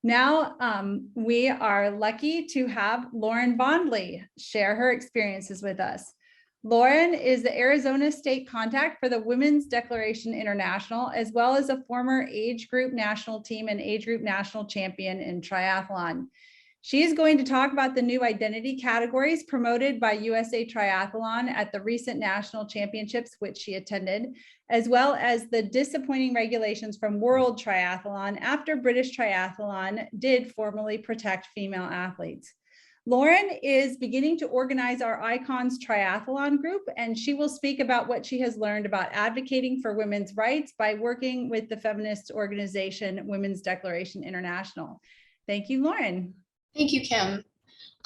Now, we are lucky to have Lauren Bondley share her experiences with us. Lauren is the Arizona State contact for the Women's Declaration International, as well as a former age group national team and age group national champion in triathlon. She is going to talk about the new identity categories promoted by USA Triathlon at the recent national championships, which she attended, as well as the disappointing regulations from World Triathlon after British Triathlon did formally protect female athletes. Lauren is beginning to organize our ICONS Triathlon group, and she will speak about what she has learned about advocating for women's rights by working with the feminist organization Women's Declaration International. Thank you, Lauren. Thank you, Kim.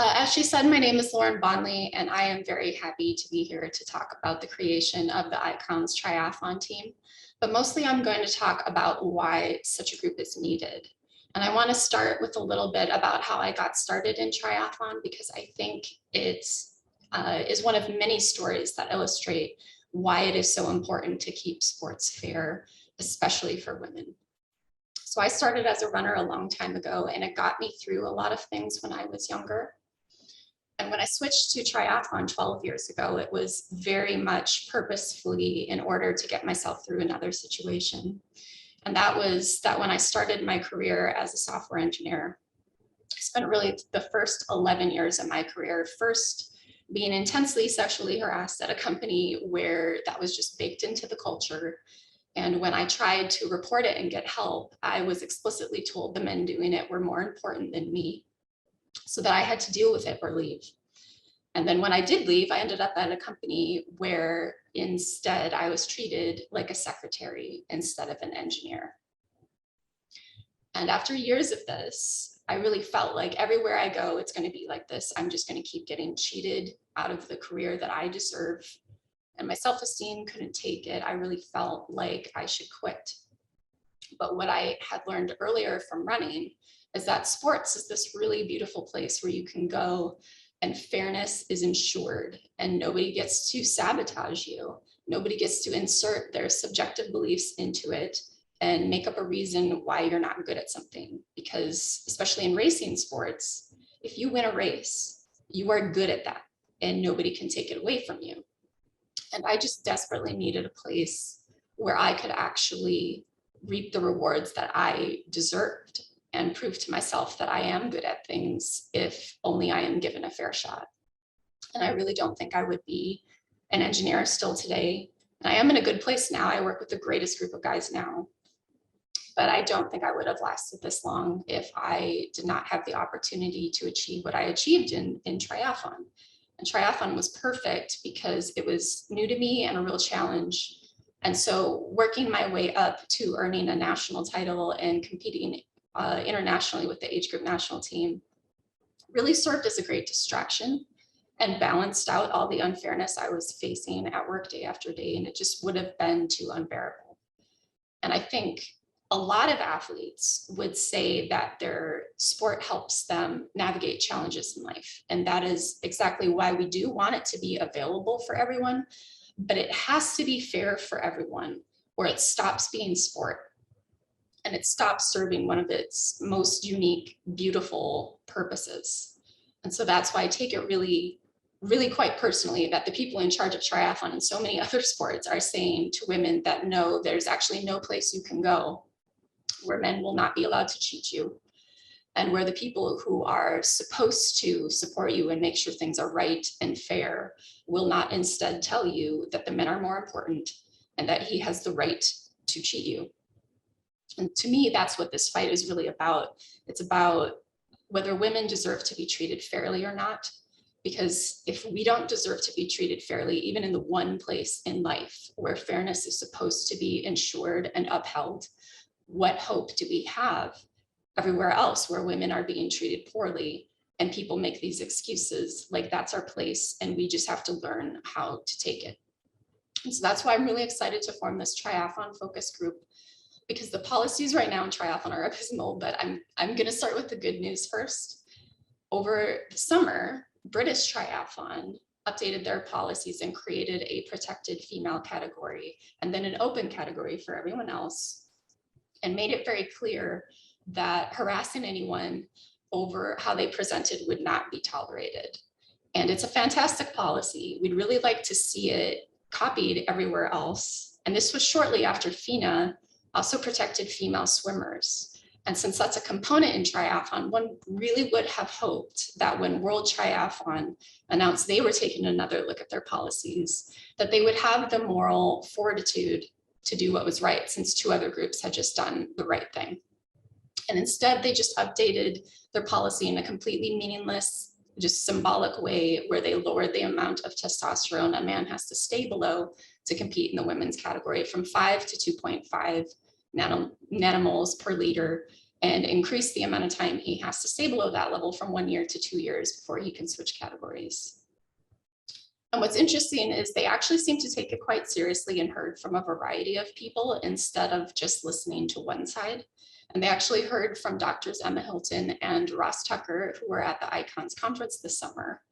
As she said, my name is Lauren Bondley, and I am very happy to be here to talk about the creation of the ICONS Triathlon team. But mostly I'm going to talk about why such a group is needed. And I want to start with a little bit about how I got started in triathlon, because I think it is one of many stories that illustrate why it is so important to keep sports fair, especially for women. So I started as a runner a long time ago, and it got me through a lot of things when I was younger. And when I switched to triathlon 12 years ago, it was very much purposefully in order to get myself through another situation. And that was that when I started my career as a software engineer, I spent really the first 11 years of my career first being intensely sexually harassed at a company where that was just baked into the culture. And when I tried to report it and get help, I was explicitly told the men doing it were more important than me, so that I had to deal with it or leave. And then when I did leave, I ended up at a company where instead I was treated like a secretary instead of an engineer. And after years of this, I really felt like everywhere I go, it's going to be like this. I'm just going to keep getting cheated out of the career that I deserve. And my self-esteem couldn't take it. I really felt like I should quit. But what I had learned earlier from running is that sports is this really beautiful place where you can go and fairness is ensured and nobody gets to sabotage you. Nobody gets to insert their subjective beliefs into it and make up a reason why you're not good at something. Because especially in racing sports, if you win a race, you are good at that and nobody can take it away from you. And I just desperately needed a place where I could actually reap the rewards that I deserved and prove to myself that I am good at things if only I am given a fair shot. And I really don't think I would be an engineer still today. And I am in a good place now. I work with the greatest group of guys now. But I don't think I would have lasted this long if I did not have the opportunity to achieve what I achieved in triathlon. And triathlon was perfect because it was new to me and a real challenge. And so working my way up to earning a national title and competing internationally with the age group national team really served as a great distraction and balanced out all the unfairness I was facing at work day after day. And it just would have been too unbearable. And I think a lot of athletes would say that their sport helps them navigate challenges in life. And that is exactly why we do want it to be available for everyone, but it has to be fair for everyone or it stops being sport and it stops serving one of its most unique, beautiful purposes. And so that's why I take it really quite personally that the people in charge of triathlon and so many other sports are saying to women that no, there's actually no place you can go where men will not be allowed to cheat you, and where the people who are supposed to support you and make sure things are right and fair will not instead tell you that the men are more important and that he has the right to cheat you. And to me, that's what this fight is really about. It's about whether women deserve to be treated fairly or not. Because if we don't deserve to be treated fairly, even in the one place in life where fairness is supposed to be ensured and upheld, what hope do we have everywhere else where women are being treated poorly and people make these excuses like that's our place and we just have to learn how to take it. And so that's why I'm really excited to form this triathlon focus group, because the policies right now in triathlon are abysmal, but I'm going to start with the good news first. Over the summer, British Triathlon updated their policies and created a protected female category and then an open category for everyone else, and made it very clear that harassing anyone over how they presented would not be tolerated. And it's a fantastic policy. We'd really like to see it copied everywhere else. And this was shortly after FINA also protected female swimmers. And since that's a component in triathlon, one really would have hoped that when World Triathlon announced they were taking another look at their policies, that they would have the moral fortitude to do what was right, since two other groups had just done the right thing. And instead, they just updated their policy in a completely meaningless, just symbolic way, where they lowered the amount of testosterone a man has to stay below to compete in the women's category from 5 to 2.5 nanomoles per liter, and increase the amount of time he has to stay below that level from 1 year to 2 years before he can switch categories. And what's interesting is they actually seem to take it quite seriously and heard from a variety of people instead of just listening to one side. And they actually heard from Doctors Emma Hilton and Ross Tucker, who were at the ICONS conference this summer.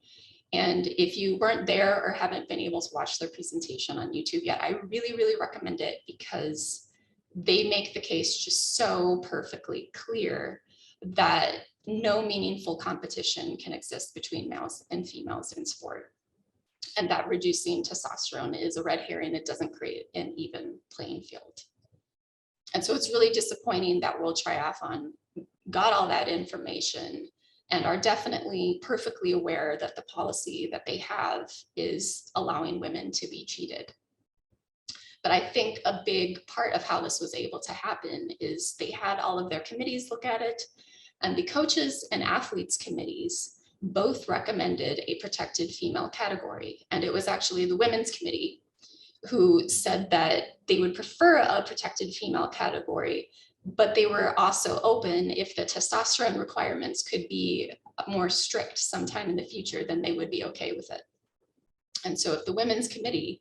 And if you weren't there or haven't been able to watch their presentation on YouTube yet, I really, really recommend it, because they make the case just so perfectly clear that no meaningful competition can exist between males and females in sport. And that reducing testosterone is a red herring. It doesn't create an even playing field. And so it's really disappointing that World Triathlon got all that information and are definitely perfectly aware that the policy that they have is allowing women to be cheated. But I think a big part of how this was able to happen is they had all of their committees look at it, and the coaches and athletes committees both recommended a protected female category. And it was actually the women's committee who said that they would prefer a protected female category, but they were also open if the testosterone requirements could be more strict sometime in the future, then they would be okay with it. And so if the women's committee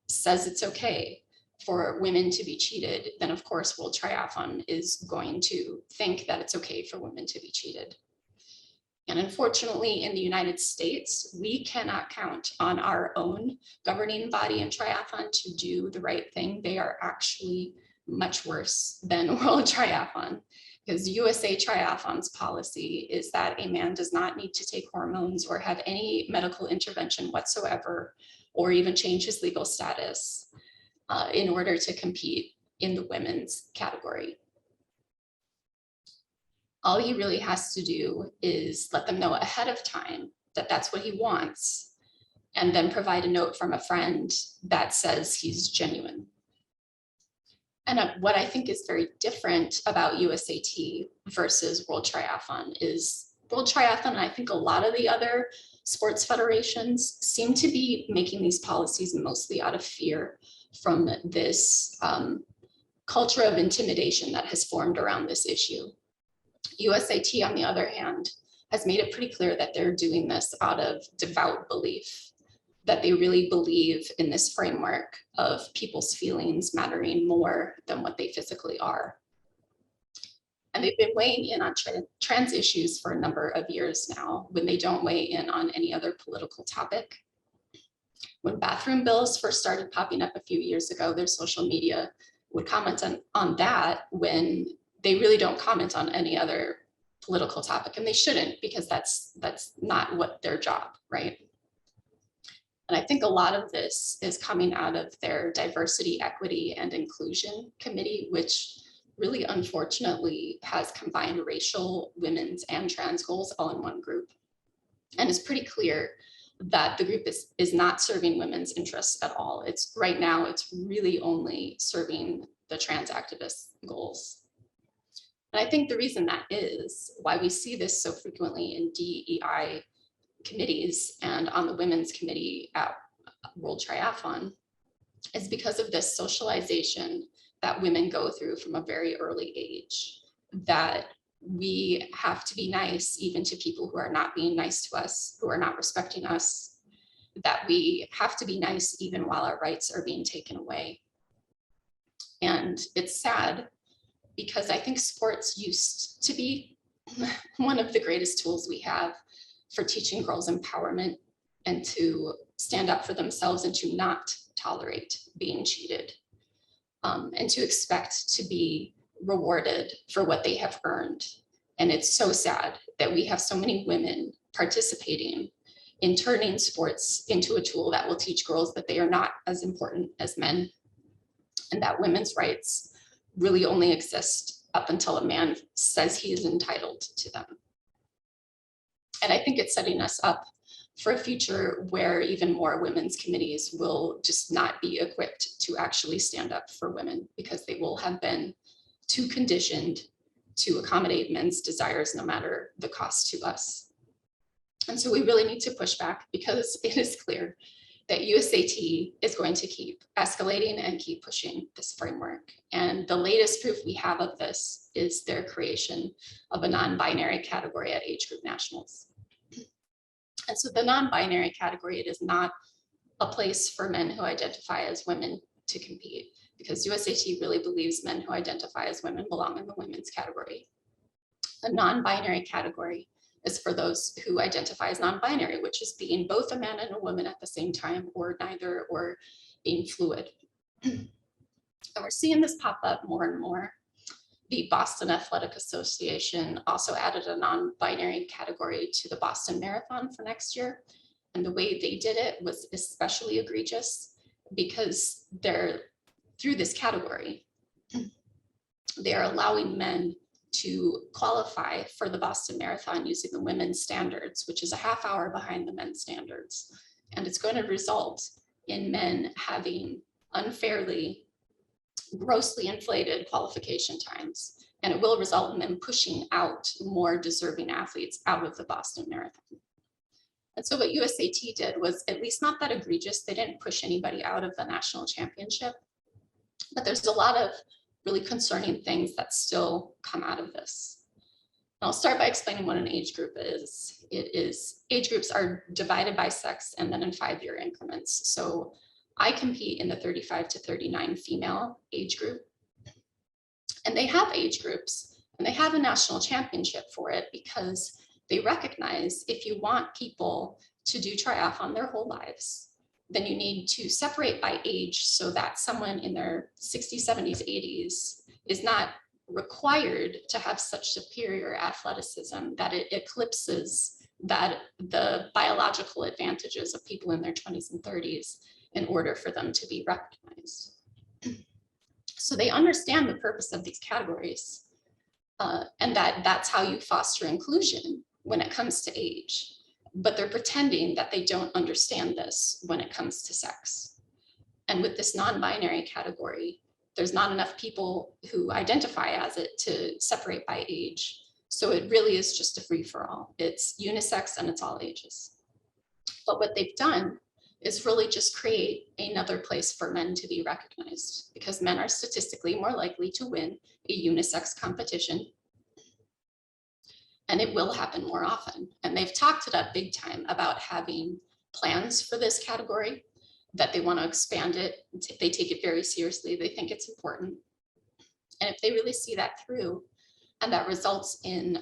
says it's okay for women to be cheated, then of course World Triathlon is going to think that it's okay for women to be cheated. And unfortunately, in the United States, we cannot count on our own governing body in triathlon to do the right thing. They are actually much worse than World Triathlon, because USA Triathlon's policy is that a man does not need to take hormones or have any medical intervention whatsoever, or even change his legal status in order to compete in the women's category. All he really has to do is let them know ahead of time that that's what he wants, and then provide a note from a friend that says he's genuine. And what I think is very different about USAT versus World Triathlon is World Triathlon, and I think a lot of the other sports federations seem to be making these policies mostly out of fear from this culture of intimidation that has formed around this issue. USAT, on the other hand, has made it pretty clear that they're doing this out of devout belief, that they really believe in this framework of people's feelings mattering more than what they physically are. And they've been weighing in on trans issues for a number of years now, when they don't weigh in on any other political topic. When bathroom bills first started popping up a few years ago, their social media would comment on that, when they really don't comment on any other political topic, and they shouldn't, because that's not what their job, right? And I think a lot of this is coming out of their diversity, equity, and inclusion committee, which really unfortunately has combined racial, women's, and trans goals all in one group. And it's pretty clear that the group is not serving women's interests at all. Right now, it's really only serving the trans activists' goals. And I think the reason that is why we see this so frequently in DEI committees and on the women's committee at World Triathlon is because of this socialization that women go through from a very early age, that we have to be nice even to people who are not being nice to us, who are not respecting us, that we have to be nice even while our rights are being taken away. And it's sad, because I think sports used to be one of the greatest tools we have for teaching girls empowerment and to stand up for themselves and to not tolerate being cheated, and to expect to be rewarded for what they have earned. And it's so sad that we have so many women participating in turning sports into a tool that will teach girls that they are not as important as men, and that women's rights really only exist up until a man says he is entitled to them. And I think it's setting us up for a future where even more women's committees will just not be equipped to actually stand up for women, because they will have been too conditioned to accommodate men's desires no matter the cost to us. And so we really need to push back, because it is clear that USAT is going to keep escalating and keep pushing this framework. And the latest proof we have of this is their creation of a non-binary category at age group nationals. And so the non-binary category, it is not a place for men who identify as women to compete, because USAT really believes men who identify as women belong in the women's category. The non-binary category is for those who identify as non-binary, which is being both a man and a woman at the same time, or neither, or being fluid. And we're seeing this pop up more and more. The Boston Athletic Association also added a non-binary category to the Boston Marathon for next year. And the way they did it was especially egregious, because through this category, they are allowing men to qualify for the Boston Marathon using the women's standards, which is a half hour behind the men's standards. And it's going to result in men having unfairly, grossly inflated qualification times. And it will result in them pushing out more deserving athletes out of the Boston Marathon. And so what USAT did was at least not that egregious. They didn't push anybody out of the national championship, but there's a lot of really concerning things that still come out of this. And I'll start by explaining what an age group is. Age groups are divided by sex and then in 5-year increments. So I compete in the 35 to 39 female age group. And they have age groups, and they have a national championship for it, because they recognize if you want people to do triathlon their whole lives, then you need to separate by age, so that someone in their 60s, 70s, 80s is not required to have such superior athleticism that it eclipses the biological advantages of people in their 20s and 30s in order for them to be recognized. So they understand the purpose of these categories, and that's how you foster inclusion when it comes to age. But they're pretending that they don't understand this when it comes to sex. And with this non-binary category, there's not enough people who identify as it to separate by age. So it really is just a free-for-all. It's unisex and it's all ages. But what they've done is really just create another place for men to be recognized, because men are statistically more likely to win a unisex competition. And it will happen more often. And they've talked it up big time about having plans for this category, that they want to expand it. They take it very seriously. They think it's important. And if they really see that through, and that results in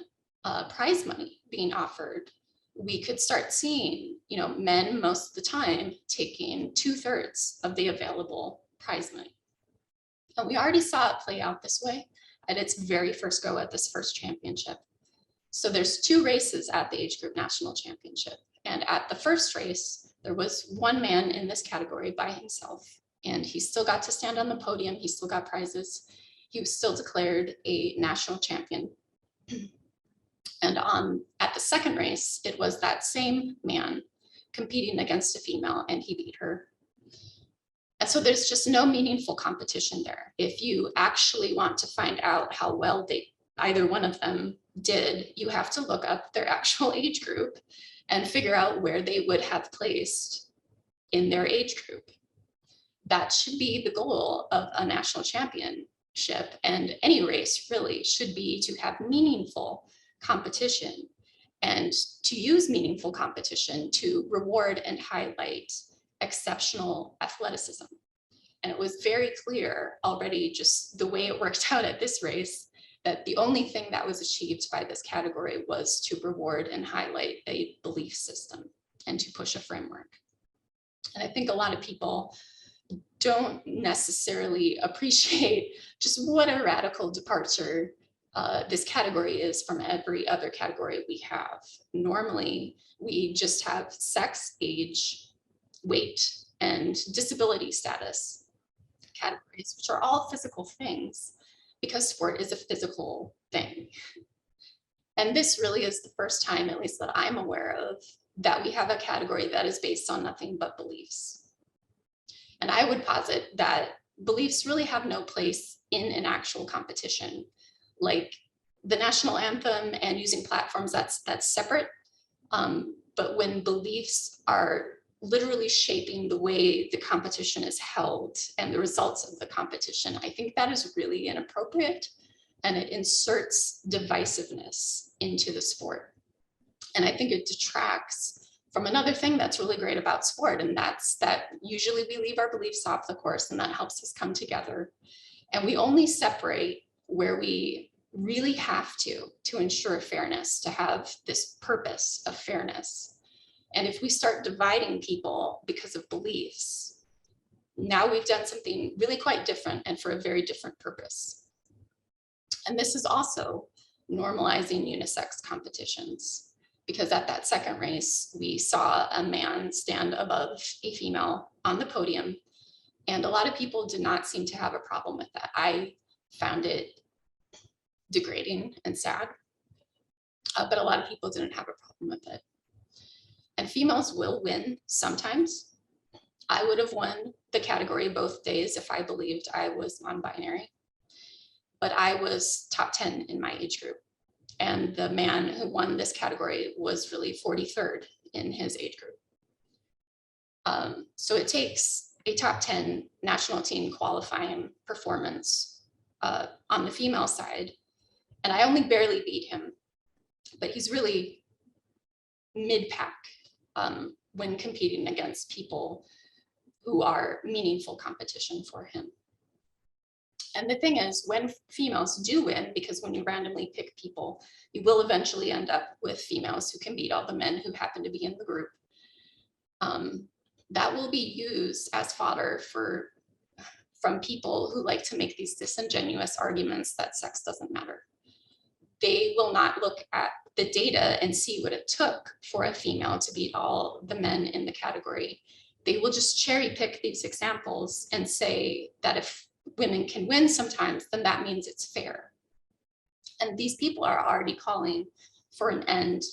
prize money being offered, we could start seeing, men most of the time taking 2/3 of the available prize money. And we already saw it play out this way at its very first go at this first championship. So there's 2 races at the age group national championship. And at the first race, there was one man in this category by himself, and he still got to stand on the podium. He still got prizes. He was still declared a national champion. And at the second race, it was that same man competing against a female, and he beat her. And so there's just no meaningful competition there. If you actually want to find out how well either one of them did, you have to look up their actual age group and figure out where they would have placed in their age group. That should be the goal of a national championship, and any race really should be to have meaningful competition, and to use meaningful competition to reward and highlight exceptional athleticism. And it was very clear already, just the way it worked out at this race, that the only thing that was achieved by this category was to reward and highlight a belief system and to push a framework. And I think a lot of people don't necessarily appreciate just what a radical departure this category is from every other category we have. Normally, we just have sex, age, weight, and disability status categories, which are all physical things because sport is a physical thing. And this really is the first time, at least that I'm aware of, that we have a category that is based on nothing but beliefs. And I would posit that beliefs really have no place in an actual competition. Like the national anthem and using platforms, that's separate. But when beliefs are literally shaping the way the competition is held and the results of the competition, I think that is really inappropriate, and it inserts divisiveness into the sport. And I think it detracts from another thing that's really great about sport, and that's that usually we leave our beliefs off the course, and that helps us come together. And we only separate where we really have to ensure fairness, to have this purpose of fairness. And if we start dividing people because of beliefs, now we've done something really quite different and for a very different purpose. And this is also normalizing unisex competitions, because at that second race, we saw a man stand above a female on the podium. And a lot of people did not seem to have a problem with that. I found it degrading and sad, but a lot of people didn't have a problem with it. And females will win sometimes. I would have won the category both days if I believed I was non-binary, but I was top 10 in my age group. And the man who won this category was really 43rd in his age group. So it takes a top 10 national team qualifying performance on the female side. And I only barely beat him, but he's really mid-pack when competing against people who are meaningful competition for him. And the thing is, when females do win, because when you randomly pick people, you will eventually end up with females who can beat all the men who happen to be in the group. That will be used as fodder from people who like to make these disingenuous arguments that sex doesn't matter. They will not look at the data and see what it took for a female to beat all the men in the category. They will just cherry pick these examples and say that if women can win sometimes, then that means it's fair. And these people are already calling for an end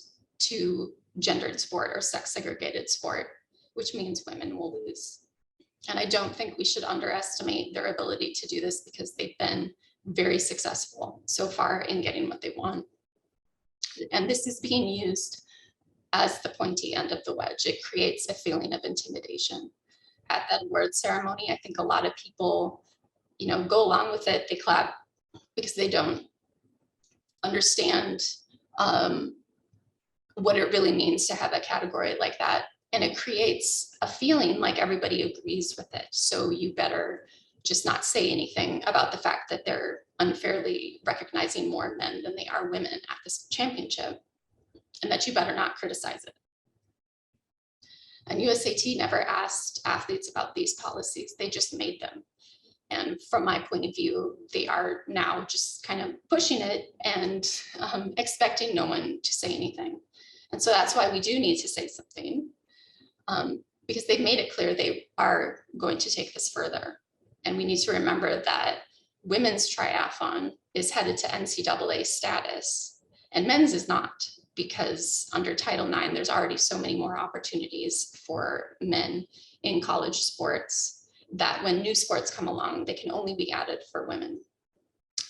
to gendered sport or sex segregated sport, which means women will lose. And I don't think we should underestimate their ability to do this, because they've been very successful so far in getting what they want. And this is being used as the pointy end of the wedge. It creates a feeling of intimidation. At that award ceremony, I think a lot of people, go along with it. They clap because they don't understand what it really means to have a category like that. And it creates a feeling like everybody agrees with it. So you better just not say anything about the fact that they're unfairly recognizing more men than they are women at this championship, and that you better not criticize it. And USAT never asked athletes about these policies. They just made them. And from my point of view, they are now just kind of pushing it and expecting no one to say anything. And so that's why we do need to say something, because they've made it clear they are going to take this further. And we need to remember that women's triathlon is headed to NCAA status, and men's is not, because under Title IX, there's already so many more opportunities for men in college sports that when new sports come along, they can only be added for women.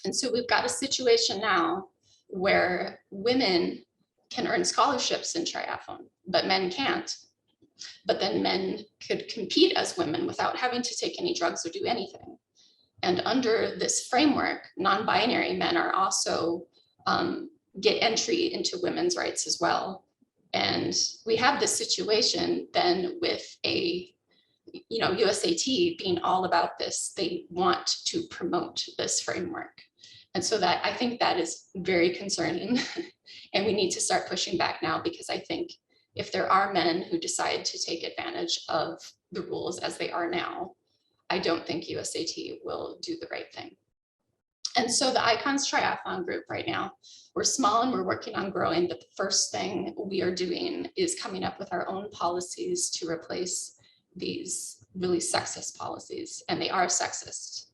And so we've got a situation now where women can earn scholarships in triathlon, but men can't. But then men could compete as women without having to take any drugs or do anything. And under this framework, non-binary men are also get entry into women's rights as well. And we have this situation then with USAT being all about this. They want to promote this framework. And so that, I think that is very concerning. And we need to start pushing back now, because I think if there are men who decide to take advantage of the rules as they are now, I don't think USAT will do the right thing. And so the ICONS Triathlon group right now, we're small and we're working on growing, but the first thing we are doing is coming up with our own policies to replace these really sexist policies. And they are sexist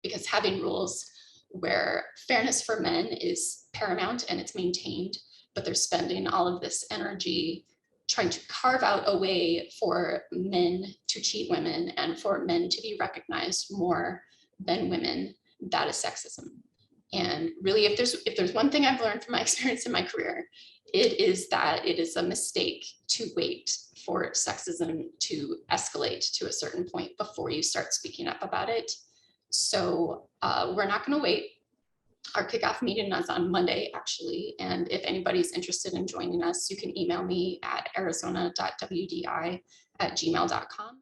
because having rules where fairness for men is paramount and it's maintained, but they're spending all of this energy trying to carve out a way for men to cheat women and for men to be recognized more than women. That is sexism. And really, if there's one thing I've learned from my experience in my career, it is that it is a mistake to wait for sexism to escalate to a certain point before you start speaking up about it. So we're not going to wait. Our kickoff meeting is on Monday, actually. And if anybody's interested in joining us, you can email me at arizona.wdi@gmail.com.